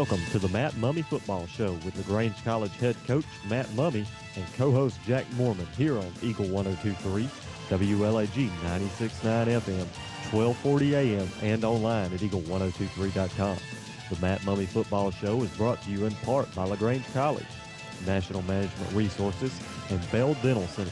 Welcome to the Matt Mumme Football Show with LaGrange College head coach Matt Mumme and co-host Jack Mormon here on Eagle 102.3, WLAG 96.9 FM, 1240 AM, and online at eagle1023.com. The Matt Mumme Football Show is brought to you in part by LaGrange College, National Management Resources, and Bell Dental Center.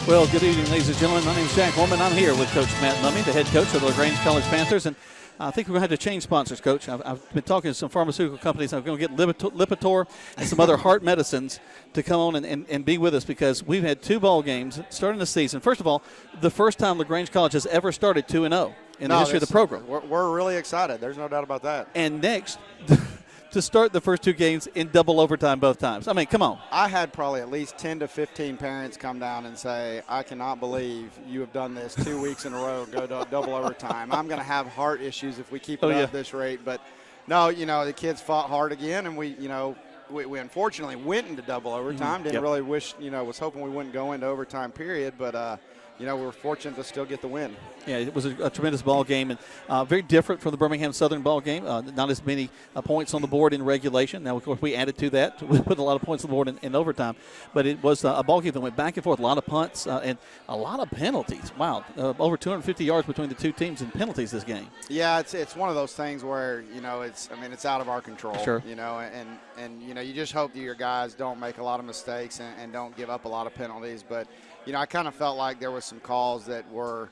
Well, good evening, ladies and gentlemen. My name is Jack Mormon. I'm here with Coach Matt Mumme, the head coach of the LaGrange College Panthers. And I think we're going to have to change sponsors, Coach. I've been talking to some pharmaceutical companies. I'm going to get Lipitor and some other heart medicines to come on and be with us because we've had two ball games starting the season. First of all, the first time LaGrange College has ever started 2-0 in the history of the program. We're really excited. There's no doubt about that. And next, to start the first two games in double overtime both times. I mean, come on. I had probably at least 10 to 15 parents come down and say, I cannot believe you have done this 2 weeks in a row, go to double overtime. I'm going to have heart issues if we keep it up at this rate. But, no, the kids fought hard again, and we unfortunately went into double overtime. Didn't really wish, was hoping we wouldn't go into overtime period, but we were fortunate to still get the win. Yeah, it was a tremendous ball game and very different from the Birmingham Southern ball game. Not as many points on the board in regulation. Now, of course, we added to that. We put a lot of points on the board in overtime. But it was a ball game that went back and forth, a lot of punts and a lot of penalties. Wow, over 250 yards between the two teams in penalties this game. Yeah, it's one of those things where, it's out of our control. Sure. And you just hope that your guys don't make a lot of mistakes and don't give up a lot of penalties. But, I kind of felt like there was some calls that went,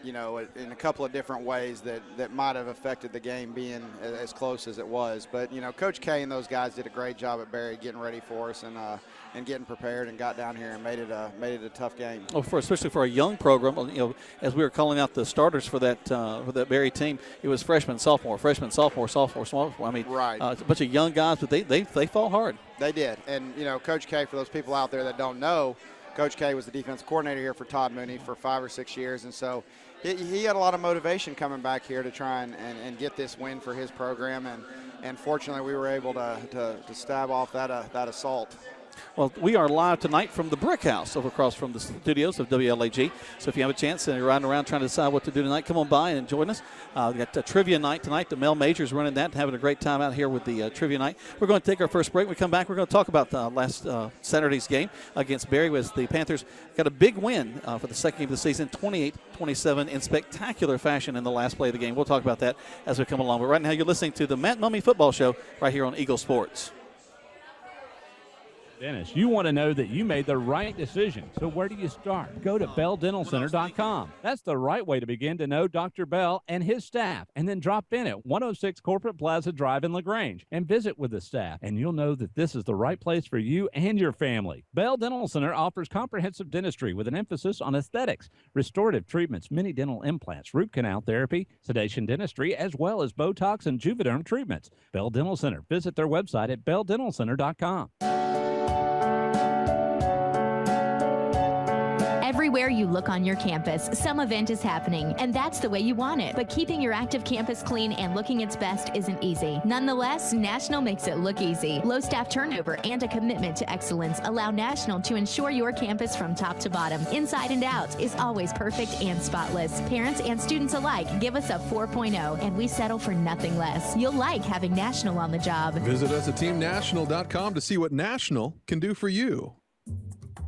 in a couple of different ways that might have affected the game being as close as it was. But, Coach K and those guys did a great job at Barry getting ready for us and getting prepared and got down here and made it a tough game. Oh, especially for a young program, as we were calling out the starters for that Barry team, it was freshman, sophomore. I mean, right. It's a bunch of young guys, but they fought hard. They did. And, Coach K, for those people out there that don't know, Coach K was the defensive coordinator here for Todd Mooney for 5 or 6 years, and so he had a lot of motivation coming back here to try and get this win for his program, and fortunately we were able to stave off that assault. Well, we are live tonight from the Brick House over across from the studios of WLAG. So if you have a chance and you're riding around trying to decide what to do tonight, come on by and join us. We got a trivia night tonight. The Mel Major's running that, having a great time out here with the trivia night. We're going to take our first break. When we come back, we're going to talk about last Saturday's game against Barry, as the Panthers got a big win for the second game of the season, 28-27 in spectacular fashion in the last play of the game. We'll talk about that as we come along. But right now you're listening to the Matt Mumme Football Show right here on Eagle Sports. Dennis, you want to know that you made the right decision. So where do you start? Go to BellDentalCenter.com. That's the right way to begin to know Dr. Bell and his staff. And then drop in at 106 Corporate Plaza Drive in LaGrange and visit with the staff. And you'll know that this is the right place for you and your family. Bell Dental Center offers comprehensive dentistry with an emphasis on aesthetics, restorative treatments, mini dental implants, root canal therapy, sedation dentistry, as well as Botox and Juvederm treatments. Bell Dental Center. Visit their website at BellDentalCenter.com. Everywhere you look on your campus, some event is happening, and that's the way you want it. But keeping your active campus clean and looking its best isn't easy. Nonetheless, National makes it look easy. Low staff turnover and a commitment to excellence allow National to ensure your campus from top to bottom, inside and out, is always perfect and spotless. Parents and students alike give us a 4.0, and we settle for nothing less. You'll like having National on the job. Visit us at teamnational.com to see what National can do for you.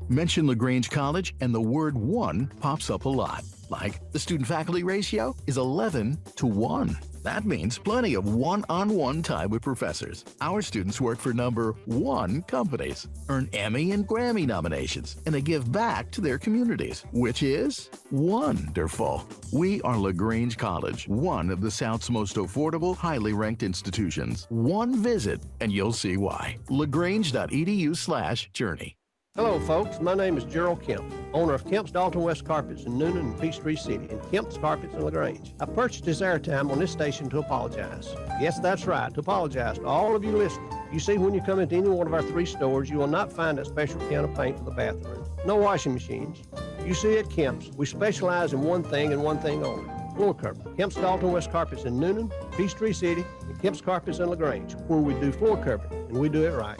Mention LaGrange College and the word one pops up a lot. Like the student-faculty ratio is 11-to-1. That means plenty of one-on-one time with professors. Our students work for number one companies, earn Emmy and Grammy nominations, and they give back to their communities, which is wonderful. We are LaGrange College, one of the South's most affordable, highly ranked institutions. One visit, and you'll see why. LaGrange.edu/journey. Hello, folks. My name is Gerald Kemp, owner of Kemp's Dalton West Carpets in Noonan and Peachtree City, and Kemp's Carpets in LaGrange. I purchased this airtime on this station to apologize. Yes, that's right, to apologize to all of you listening. You see, when you come into any one of our 3 stores, you will not find a special can of paint for the bathroom. No washing machines. You see, at Kemp's, we specialize in one thing and one thing only: floor covering. Kemp's Dalton West Carpets in Noonan, Peachtree City, and Kemp's Carpets in LaGrange, where we do floor covering, and we do it right.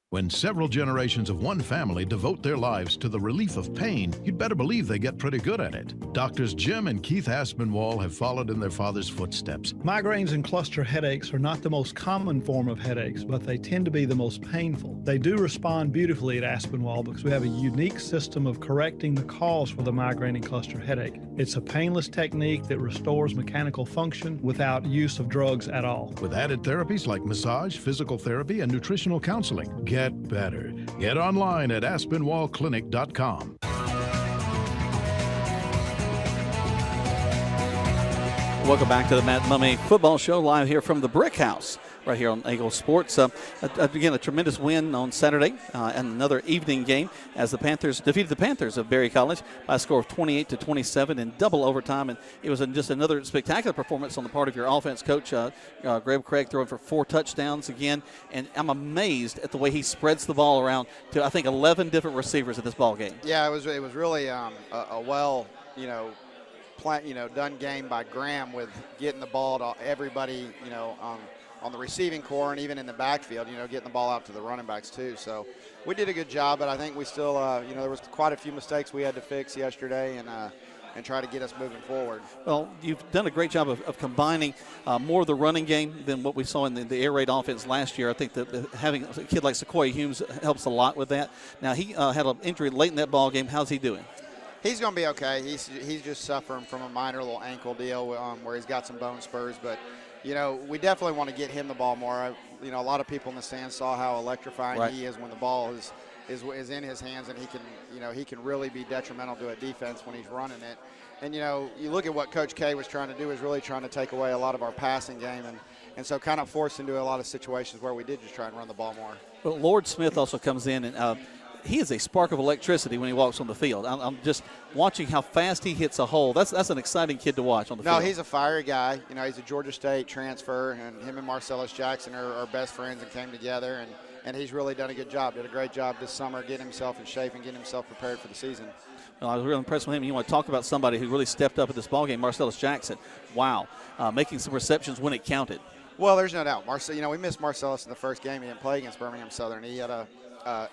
When several generations of one family devote their lives to the relief of pain, you'd better believe they get pretty good at it. Doctors Jim and Keith Aspinwall have followed in their father's footsteps. Migraines and cluster headaches are not the most common form of headaches, but they tend to be the most painful. They do respond beautifully at Aspinwall because we have a unique system of correcting the cause for the migraine and cluster headache. It's a painless technique that restores mechanical function without use of drugs at all. With added therapies like massage, physical therapy, and nutritional counseling. Get better. Get online at AspinwallClinic.com. Welcome back to the Matt Mumme Football Show, live here from the Brick House, right here on Eagle Sports. Again, a tremendous win on Saturday and another evening game as the Panthers defeated the Panthers of Berry College by a score of 28-27 in double overtime. And it was just another spectacular performance on the part of your offense coach, Greg Craig, throwing for 4 touchdowns again. And I'm amazed at the way he spreads the ball around to, I think, 11 different receivers in this ball game. Yeah, it was really a well, done game by Graham with getting the ball to everybody, on the receiving core and even in the backfield, getting the ball out to the running backs too. So we did a good job, but I think we still, there was quite a few mistakes we had to fix yesterday and try to get us moving forward. Well, you've done a great job of combining more of the running game than what we saw in the air raid offense last year. I think that having a kid like Sequoia Humes helps a lot with that. Now, he had an injury late in that ball game. How's he doing? He's going to be okay. He's just suffering from a minor little ankle deal where he's got some bone spurs. But, we definitely want to get him the ball more. A lot of people in the stands saw how electrifying he is when the ball is in his hands, and he can really be detrimental to a defense when he's running it. And, you look at what Coach K was trying to do is really trying to take away a lot of our passing game and so kind of forced into a lot of situations where we did just try and run the ball more. Well, Lord Smith also comes in and he is a spark of electricity when he walks on the field. I'm just watching how fast he hits a hole. That's an exciting kid to watch on the field. No, he's a fiery guy. He's a Georgia State transfer, and him and Marcellus Jackson are best friends and came together, and he's really done a good job. Did a great job this summer getting himself in shape and getting himself prepared for the season. Well, I was really impressed with him. You want to talk about somebody who really stepped up at this ballgame, Marcellus Jackson. Wow, making some receptions when it counted. Well, there's no doubt. We missed Marcellus in the first game. He didn't play against Birmingham Southern. He had a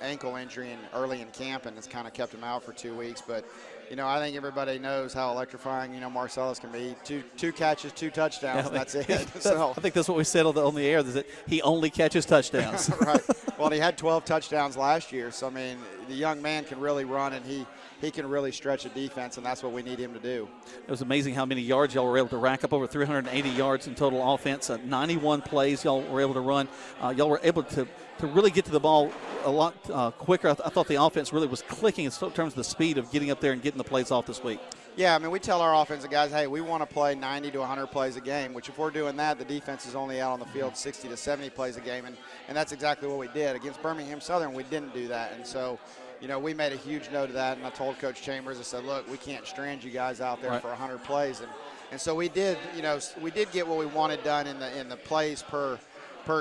ankle injury early in camp, and it's kind of kept him out for 2 weeks. But, I think everybody knows how electrifying, Marcellus can be. Two catches, 2 touchdowns, and that's it. So I think that's what we said on the air, is that he only catches touchdowns. Right. Well, he had 12 touchdowns last year. So, the young man can really run, and he can really stretch a defense, and that's what we need him to do. It was amazing how many yards y'all were able to rack up, over 380 yards in total offense, 91 plays y'all were able to run. Y'all were able to really get to the ball a lot quicker. I thought the offense really was clicking in terms of the speed of getting up there and getting the plays off this week. Yeah, we tell our offensive guys, hey, we want to play 90 to 100 plays a game, which if we're doing that, the defense is only out on the field 60 to 70 plays a game, and that's exactly what we did. Against Birmingham Southern, we didn't do that, and so we made a huge note of that, and I told Coach Chambers, I said, look, we can't strand you guys out there for 100 plays, and so we did, we did get what we wanted done in the plays per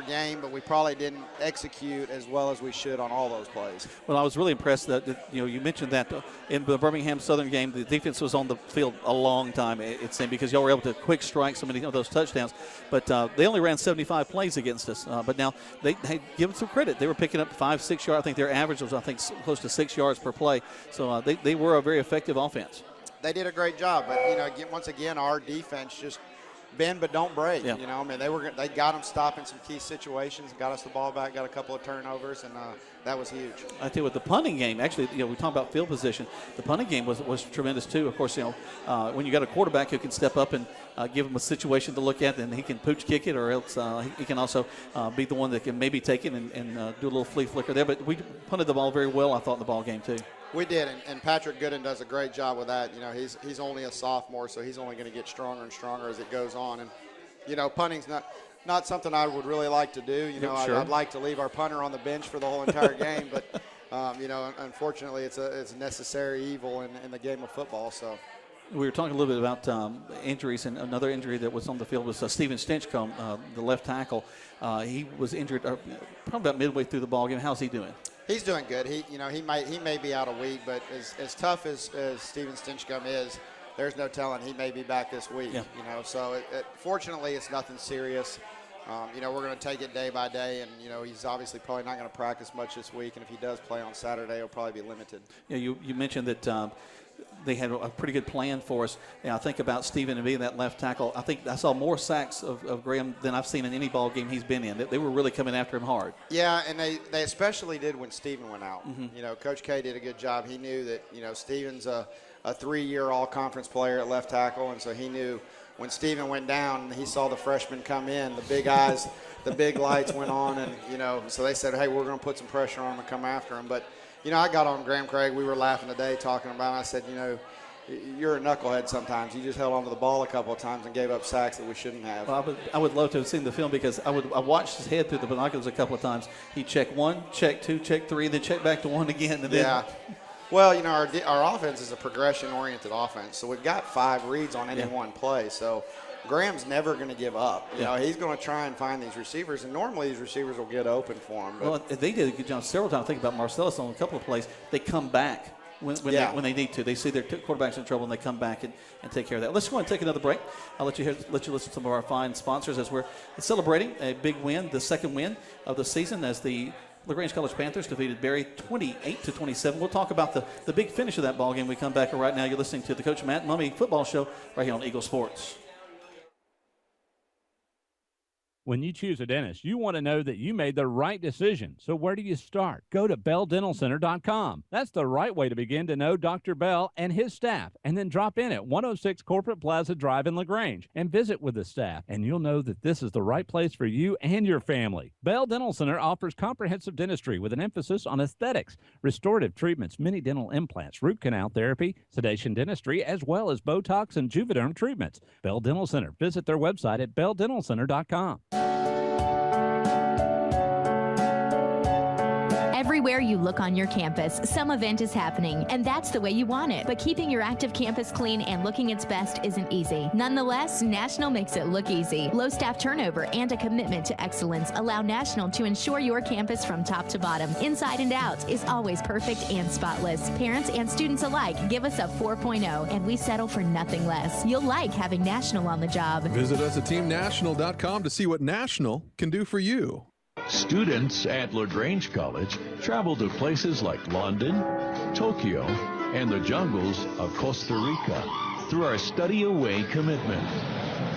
game, but we probably didn't execute as well as we should on all those plays. Well, I was really impressed that you mentioned that in the Birmingham Southern game, the defense was on the field a long time, it seemed, because y'all were able to quick strike so many of those touchdowns. But they only ran 75 plays against us. But now they give them some credit. They were picking up 5-6 yards. I think their average was, close to 6 yards per play. So they were a very effective offense. They did a great job. But, once again, our defense just bend but don't break. Yeah. They got them stopping some key situations, got us the ball back, got a couple of turnovers, and that was huge. I tell you what, the punting game, actually, we talk about field position. The punting game was tremendous too. Of course, when you got a quarterback who can step up and give him a situation to look at, then he can pooch kick it, or else he can also be the one that can maybe take it and do a little flea flicker there. But we punted the ball very well, I thought, in the ball game too. We did, and Patrick Gooden does a great job with that. He's only a sophomore, so he's only going to get stronger and stronger as it goes on. And, punting's not something I would really like to do. Sure. I'd like to leave our punter on the bench for the whole entire game, but, unfortunately it's a necessary evil in the game of football. So. We were talking a little bit about injuries, and another injury that was on the field was Steven Stinchcomb, the left tackle. He was injured probably about midway through the ballgame. How's he doing? He's doing good. He may be out a week, but as tough as Steven Stinchcomb is, there's no telling he may be back this week. Yeah. So fortunately it's nothing serious. We're going to take it day by day, and, he's obviously probably not going to practice much this week, and if he does play on Saturday, he'll probably be limited. Yeah, you mentioned that they had a pretty good plan for us. I think about Steven and being that left tackle. I think I saw more sacks of Graham than I've seen in any ball game he's been in. They were really coming after him hard. Yeah, and they especially did when Steven went out. Mm-hmm. Coach K did a good job. He knew that, Steven's a 3-year all-conference player at left tackle, and so he knew when Steven went down and he saw the freshman come in, the big eyes, the big lights went on, and, so they said, hey, we're going to put some pressure on him and come after him. But, I got on Graham Craig. We were laughing today talking about it. I said, you're a knucklehead sometimes. You just held onto the ball a couple of times and gave up sacks that we shouldn't have. Well, I would love to have seen the film because I watched his head through the binoculars a couple of times. He'd check 1, check 2, check 3, then check back to 1 again. And then yeah. Well, our offense is a progression-oriented offense, so we've got 5 reads on any one play. So Graham's never going to give up. He's going to try and find these receivers, and normally these receivers will get open for him. Well, they did a good job several times. I think about Marcellus on a couple of plays. They come back when they need to. They see their quarterback's in trouble, and they come back and take care of that. Let's go and take another break. I'll let you listen to some of our fine sponsors as we're celebrating a big win, the second win of the season as the LaGrange College Panthers defeated Berry 28-27. We'll talk about the big finish of that ball game. We come back right now. You're listening to the Coach Matt Mumme Football Show right here on Eagle Sports. When you choose a dentist, you want to know that you made the right decision. So where do you start? Go to BellDentalCenter.com. That's the right way to begin to know Dr. Bell and his staff. And then drop in at 106 Corporate Plaza Drive in LaGrange and visit with the staff. And you'll know that this is the right place for you and your family. Bell Dental Center offers comprehensive dentistry with an emphasis on aesthetics, restorative treatments, mini dental implants, root canal therapy, sedation dentistry, as well as Botox and Juvederm treatments. Bell Dental Center. Visit their website at BellDentalCenter.com. Everywhere you look on your campus, some event is happening, and that's the way you want it. But keeping your active campus clean and looking its best isn't easy. Nonetheless, National makes it look easy. Low staff turnover and a commitment to excellence allow National to ensure your campus from top to bottom, inside and out, is always perfect and spotless. Parents and students alike give us a 4.0, and we settle for nothing less. You'll like having National on the job. Visit us at teamnational.com to see what National can do for you. Students at LaGrange College travel to places like London, Tokyo, and the jungles of Costa Rica through our Study Away commitment.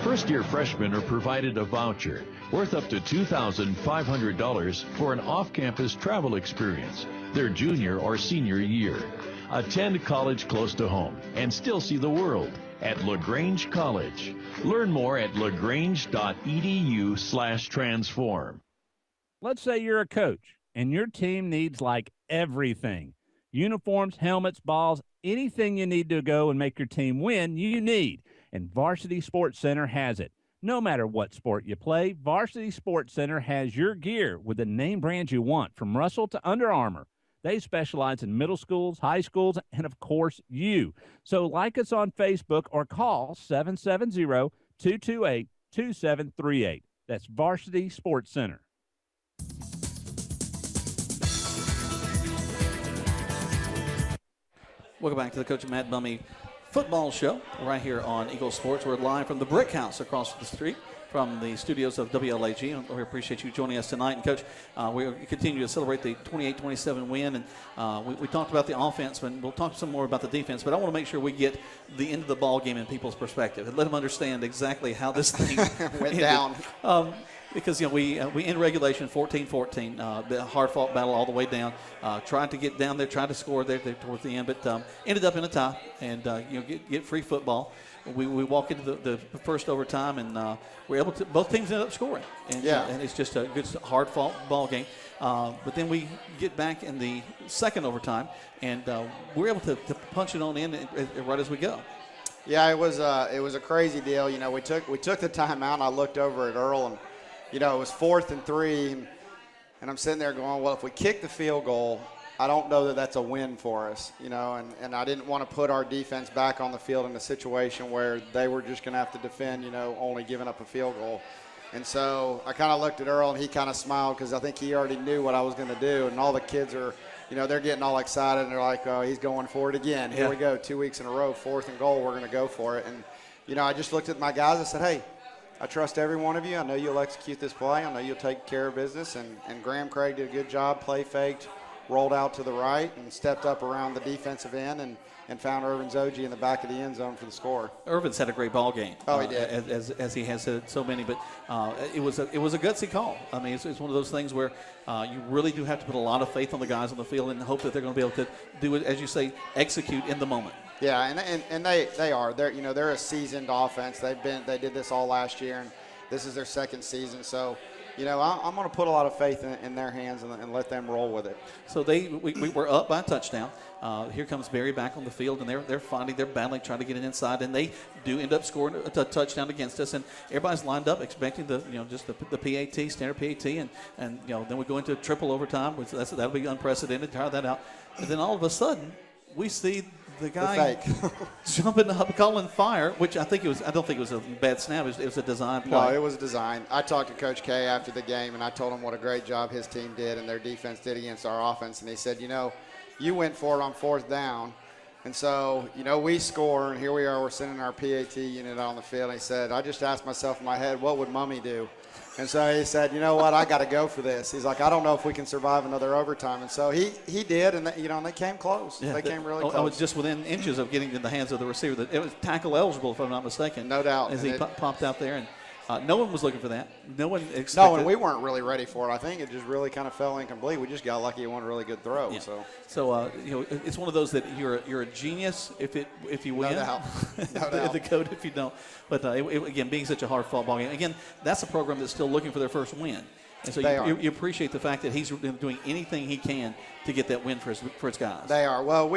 First-year freshmen are provided a voucher worth up to $2,500 for an off-campus travel experience their junior or senior year. Attend college close to home and still see the world at LaGrange College. Learn more at lagrange.edu/transform. Let's say you're a coach and your team needs like everything. Uniforms, helmets, balls, anything you need to go and make your team win, you need. And Varsity Sports Center has it. No matter what sport you play, Varsity Sports Center has your gear with the name brand you want, from Russell to Under Armour. They specialize in middle schools, high schools, and of course you. So like us on Facebook or call 770-228-2738. That's Varsity Sports Center. Welcome back to the Coach Matt Mumme Football Show right here on Eagle Sports. We're live from the Brick House across the street from the studios of WLAG. And we appreciate you joining us tonight. And, Coach, we continue to celebrate the 28-27 win. And we talked about the offense, and we'll talk some more about the defense. But I want to make sure we get the end of the ball game in people's perspective and let them understand exactly how this thing went down. Because, we end regulation 14-14, the hard-fought battle all the way down, tried to get down there, tried to score there towards the end, but ended up in a tie and, get free football. We walk into the first overtime, and we're able to – both teams ended up scoring. And, and it's just a good, hard-fought ball game. But then we get back in the second overtime, and we're able to punch it on in right as we go. Yeah, it was a crazy deal. We took the timeout, and I looked over at Earl, and it was 4th and 3, and I'm sitting there going, well, if we kick the field goal, I don't know that that's a win for us, and I didn't want to put our defense back on the field in a situation where they were just going to have to defend, only giving up a field goal. And so I kind of looked at Earl, and he kind of smiled because I think he already knew what I was going to do, and all the kids are, they're getting all excited, and they're like, oh, he's going for it again. Here we go, 2 weeks in a row, 4th and goal, we're going to go for it. And, I just looked at my guys and said, hey, I trust every one of you. I know you'll execute this play. I know you'll take care of business. And Graham Craig did a good job, play faked, rolled out to the right, and stepped up around the defensive end and found Irvin Zoji in the back of the end zone for the score. Irvin's had a great ball game. Oh, he did. As he has had so many, but it was a gutsy call. I mean, it's one of those things where you really do have to put a lot of faith on the guys on the field and hope that they're going to be able to do it, as you say, execute in the moment. Yeah, and they are. They're a seasoned offense. They did this all last year, and this is their second season. So, I'm going to put a lot of faith in their hands and let them roll with it. So we were up by a touchdown. Here comes Barry back on the field, and they're battling, trying to get it inside, and they do end up scoring a touchdown against us. And everybody's lined up expecting the PAT, standard PAT, and then we go into triple overtime, which that'll be unprecedented. Try that out, and then all of a sudden we see the guy jumping up, calling fire, which I don't think it was a bad snap. It was a design play. No, it was a design. I talked to Coach K after the game, and I told him what a great job his team did and their defense did against our offense. And he said, you went for it on fourth down. And so, we score, and here we are. We're sending our PAT unit on the field. And he said, I just asked myself in my head, what would Mumme do? And so he said, you know what, I got to go for this. He's like, I don't know if we can survive another overtime. And so he did, and they came close. Yeah, they came really close. I was just within inches of getting in the hands of the receiver. It was tackle eligible, if I'm not mistaken. No doubt. As he popped out there, and no one was looking for that. No one expected. No, and we weren't really ready for it. I think it just really kind of fell incomplete. We just got lucky it wasn't a really good throw. Yeah. So it's one of those that you're a genius if you win. No doubt. No doubt. The code if you don't. But again, being such a hard fought ball game. Again, that's a program that's still looking for their first win. And so you appreciate the fact that he's doing anything he can to get that win for his guys. They are. Well,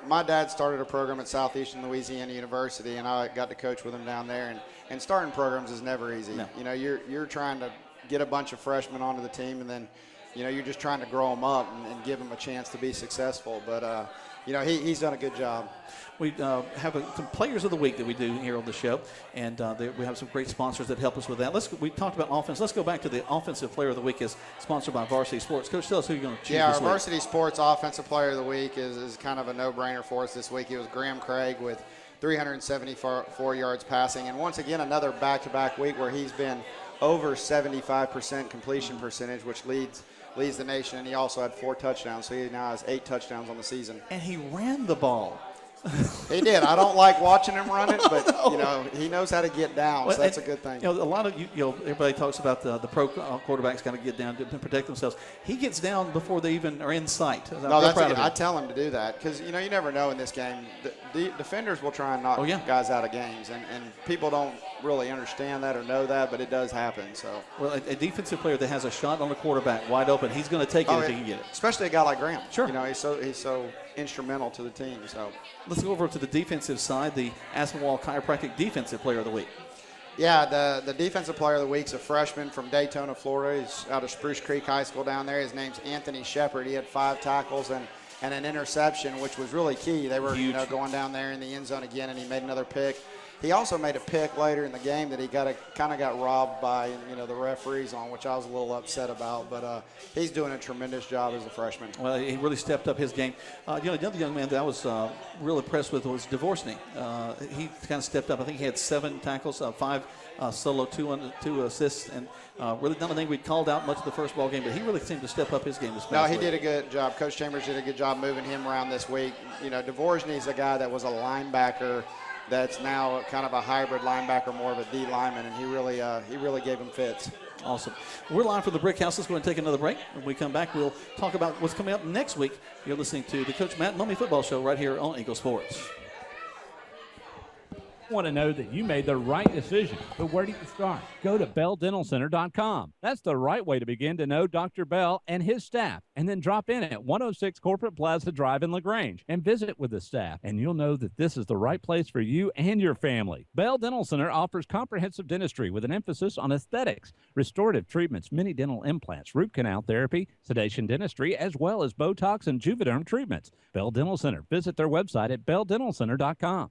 my dad started a program at Southeastern Louisiana University, and I got to coach with him down there. And starting programs is never easy. No. You're trying to get a bunch of freshmen onto the team, and then, you're just trying to grow them up and give them a chance to be successful. But, he's done a good job. We have some players of the week that we do here on the show, and we have some great sponsors that help us with that. We talked about offense. Let's go back to the offensive player of the week is sponsored by Varsity Sports. Coach, tell us who you're going to choose this our week. Varsity Sports offensive player of the week is kind of a no-brainer for us this week. It was Graham Craig with 374 yards passing, and once again another back-to-back week where he's been over 75% completion percentage, which leads the nation, and he also had 4 touchdowns, so he now has 8 touchdowns on the season. And he ran the ball. He did. I don't like watching him run it, but he knows how to get down, so that's a good thing. A lot of everybody talks about the pro quarterbacks got to get down to protect themselves. He gets down before they even are in sight. I tell him to do that because you never know in this game. The defenders will try and knock guys out of games, and people don't really understand that or know that, but it does happen. So, well, a defensive player that has a shot on the quarterback wide open, he's going to take it if he can get it. Especially a guy like Graham. Sure. He's so instrumental to the team. So let's go over to the defensive side, the Aspinwall Chiropractic Defensive Player of the Week. Yeah, the defensive player of the week is a freshman from Daytona, Florida. He's out of Spruce Creek High School down there. His name's Anthony Shepard. He had 5 tackles and an interception, which was really key. They were going down there in the end zone again, and he made another pick. He also made a pick later in the game that he kind of got robbed by the referees on, which I was a little upset about. But he's doing a tremendous job as a freshman. Well, he really stepped up his game. Another young man that I was real impressed with was Dvorsny. He kind of stepped up. I think he had 7 tackles, 5 solo, 2 assists, and really not a thing we'd called out much of the first ball game, but he really seemed to step up his game this past week. No, he did a good job. Coach Chambers did a good job moving him around this week. Dvorsny's a guy that was a linebacker that's now kind of a hybrid linebacker, more of a D lineman, and he really gave him fits. Awesome. We're live from the Brick House. Let's go and take another break. When we come back, we'll talk about what's coming up next week. You're listening to the Coach Matt Mumme Football Show right here on Eagle Sports. Want to know that you made the right decision, but where do you start? Go to BellDentalCenter.com. That's the right way to begin to know Dr. Bell and his staff, and then drop in at 106 Corporate Plaza Drive in LaGrange and visit with the staff, and you'll know that this is the right place for you and your family. Bell Dental Center offers comprehensive dentistry with an emphasis on aesthetics, restorative treatments, mini dental implants, root canal therapy, sedation dentistry, as well as Botox and Juvederm treatments. Bell Dental Center. Visit their website at BellDentalCenter.com.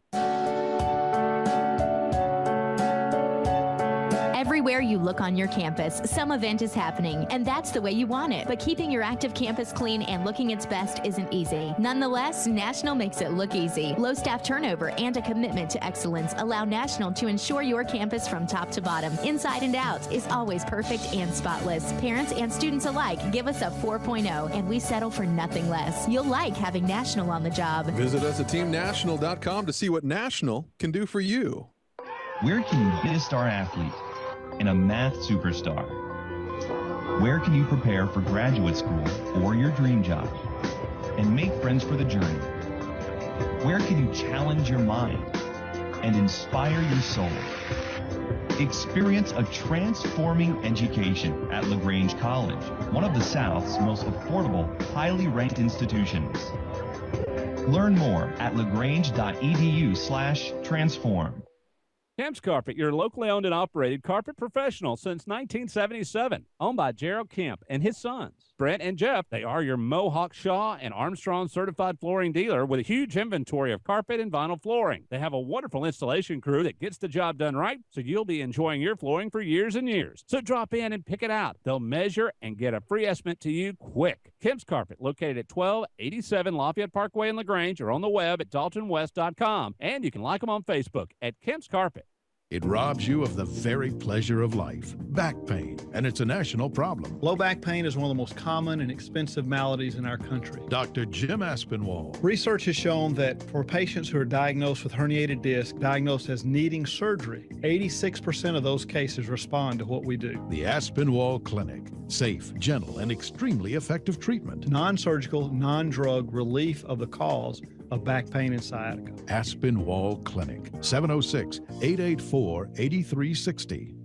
Everywhere you look on your campus, some event is happening, and that's the way you want it. But keeping your active campus clean and looking its best isn't easy. Nonetheless, National makes it look easy. Low staff turnover and a commitment to excellence allow National to ensure your campus from top to bottom, inside and out, is always perfect and spotless. Parents and students alike give us a 4.0, and we settle for nothing less. You'll like having National on the job. Visit us at teamnational.com to see what National can do for you. Where can you be a star athlete and a math superstar? Where can you prepare for graduate school or your dream job and make friends for the journey? Where can you challenge your mind and inspire your soul? Experience a transforming education at LaGrange College, one of the South's most affordable, highly ranked institutions. Learn more at lagrange.edu/transform. Kemp's Carpet, your locally owned and operated carpet professional since 1977. Owned by Gerald Kemp and his sons, Brent and Jeff. They are your Mohawk, Shaw, and Armstrong certified flooring dealer with a huge inventory of carpet and vinyl flooring. They have a wonderful installation crew that gets the job done right, so you'll be enjoying your flooring for years and years. So drop in and pick it out. They'll measure and get a free estimate to you quick. Kemp's Carpet, located at 1287 Lafayette Parkway in LaGrange, or on the web at daltonwest.com. And you can like them on Facebook at Kemp's Carpet. It robs you of the very pleasure of life. Back pain, and it's a national problem. Low back pain is one of the most common and expensive maladies in our country. Dr. Jim Aspinwall. Research has shown that for patients who are diagnosed with herniated disc, diagnosed as needing surgery, 86% of those cases respond to what we do. The Aspinwall Clinic. Safe, gentle, and extremely effective treatment. Non-surgical, non-drug relief of the cause of back pain and sciatica. Aspinwall Clinic, 706-884-8360.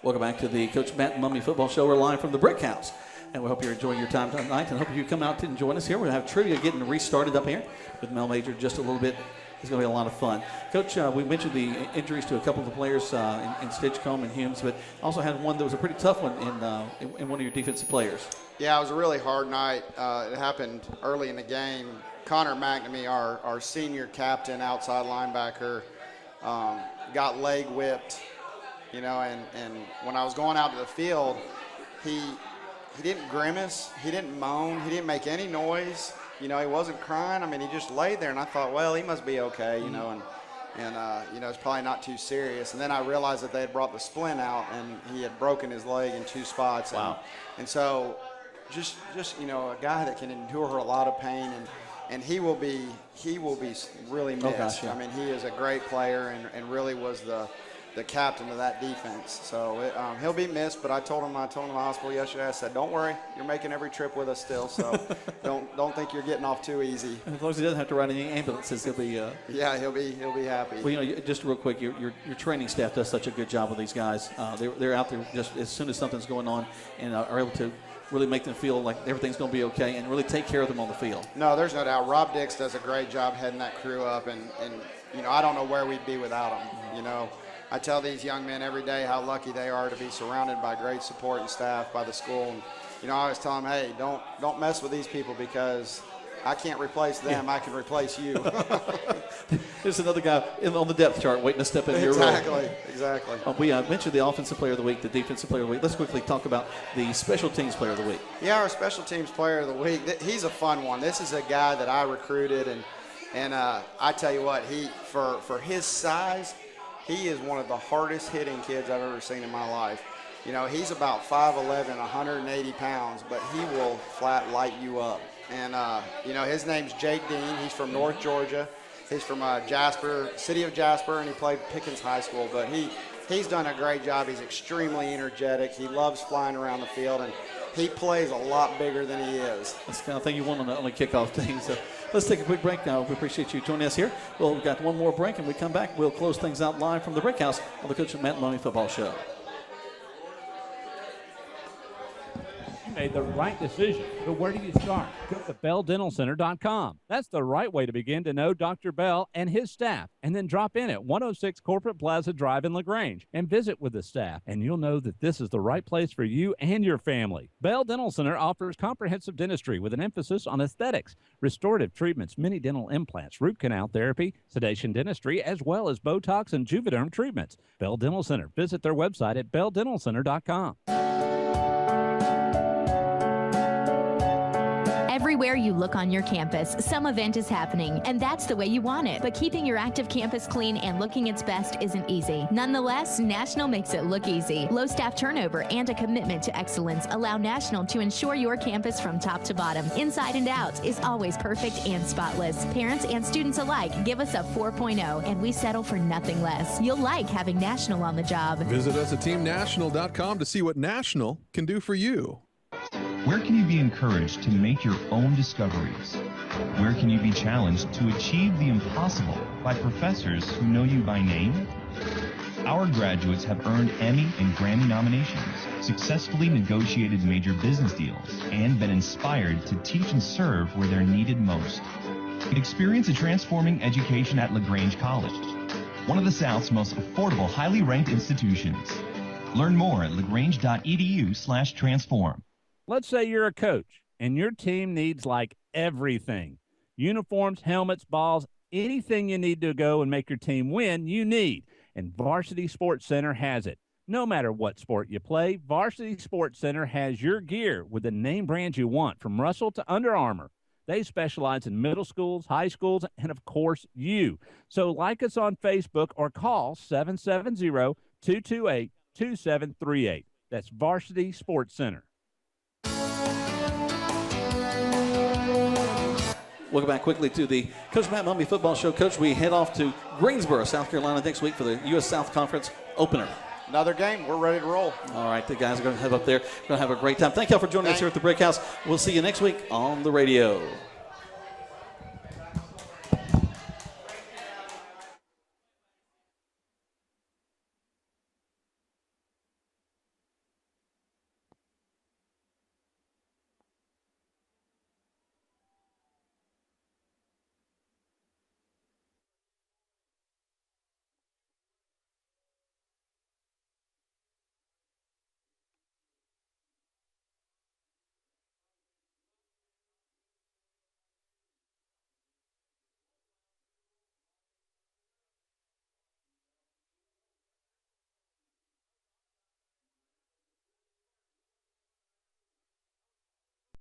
Welcome back to the Coach Matt Mumme Football Show. We're live from the Brick House, and we hope you're enjoying your time tonight, and hope you come out and join us here. We're going to have trivia getting restarted up here with Mel Major just a little bit. It's going to be a lot of fun. Coach, we mentioned the injuries to a couple of the players in Stitchcomb and Humes, but also had one that was a pretty tough one in one of your defensive players. Yeah, it was a really hard night. It happened early in the game. Connor McNamee, our senior captain, outside linebacker, got leg whipped, and when I was going out to the field, he didn't grimace, he didn't moan, he didn't make any noise. He wasn't crying. I mean, he just laid there, and I thought, well, he must be okay, and it's probably not too serious. And then I realized that they had brought the splint out, and he had broken his leg in 2 spots. Wow. And so just a guy that can endure a lot of pain, and he will be really missed. Oh, gosh, yeah. I mean, he is a great player and really was the captain of that defense. So he'll be missed, but I told him in the hospital yesterday, I said, don't worry, you're making every trip with us still, so don't think you're getting off too easy. And as long as he doesn't have to ride any ambulances, he'll be yeah, he'll be happy. Well, just real quick, your training staff does such a good job with these guys. They're out there just as soon as something's going on and are able to really make them feel like everything's going to be okay and really take care of them on the field. No, there's no doubt. Rob Dix does a great job heading that crew up, and I don't know where we'd be without him. I tell these young men every day how lucky they are to be surrounded by great support and staff by the school. And, I always tell them, hey, don't mess with these people because I can't replace them. Yeah. I can replace you. There's another guy on the depth chart waiting to step in your role. Exactly. We mentioned the offensive player of the week, the defensive player of the week. Let's quickly talk about the special teams player of the week. Yeah, our special teams player of the week, he's a fun one. This is a guy that I recruited, and I tell you what, for his size, he is one of the hardest hitting kids I've ever seen in my life. He's about 5'11", 180 pounds, but he will flat light you up. And, his name's Jake Dean. He's from North Georgia. He's from Jasper, city of Jasper, and he played Pickens High School. But he's done a great job. He's extremely energetic. He loves flying around the field, and he plays a lot bigger than he is. That's the kind of thing you want on the kickoff team. So let's take a quick break now. We appreciate you joining us here. Well, we've got one more break, and we come back. We'll close things out live from the Brick House on the Coach Matt Mumme Football Show. You made the right decision. But where do you start? Go to BellDentalCenter.com. That's the right way to begin to know Dr. Bell and his staff. And then drop in at 106 Corporate Plaza Drive in LaGrange and visit with the staff. And you'll know that this is the right place for you and your family. Bell Dental Center offers comprehensive dentistry with an emphasis on aesthetics, restorative treatments, mini dental implants, root canal therapy, sedation dentistry, as well as Botox and Juvederm treatments. Bell Dental Center. Visit their website at BellDentalCenter.com. Everywhere you look on your campus, some event is happening, and that's the way you want it. But keeping your active campus clean and looking its best isn't easy. Nonetheless, National makes it look easy. Low staff turnover and a commitment to excellence allow National to ensure your campus from top to bottom, inside and out, is always perfect and spotless. Parents and students alike give us a 4.0, and we settle for nothing less. You'll like having National on the job. Visit us at teamnational.com to see what National can do for you. Where can you be encouraged to make your own discoveries? Where can you be challenged to achieve the impossible by professors who know you by name? Our graduates have earned Emmy and Grammy nominations, successfully negotiated major business deals, and been inspired to teach and serve where they're needed most. Experience a transforming education at LaGrange College, one of the South's most affordable, highly ranked institutions. Learn more at lagrange.edu/transform. Let's say you're a coach and your team needs like everything. Uniforms, helmets, balls, anything you need to go and make your team win, you need. And Varsity Sports Center has it. No matter what sport you play, Varsity Sports Center has your gear with the name brand you want, from Russell to Under Armour. They specialize in middle schools, high schools, and of course you. So like us on Facebook or call 770-228-2738. That's Varsity Sports Center. Welcome back quickly to the Coach Matt Mumme Football Show. Coach, we head off to Greensboro, South Carolina next week for the U.S. South Conference opener. Another game. We're ready to roll. All right, the guys are going to head up there. Going to have a great time. Thank y'all for joining us here at the Brick House. We'll see you next week on the radio.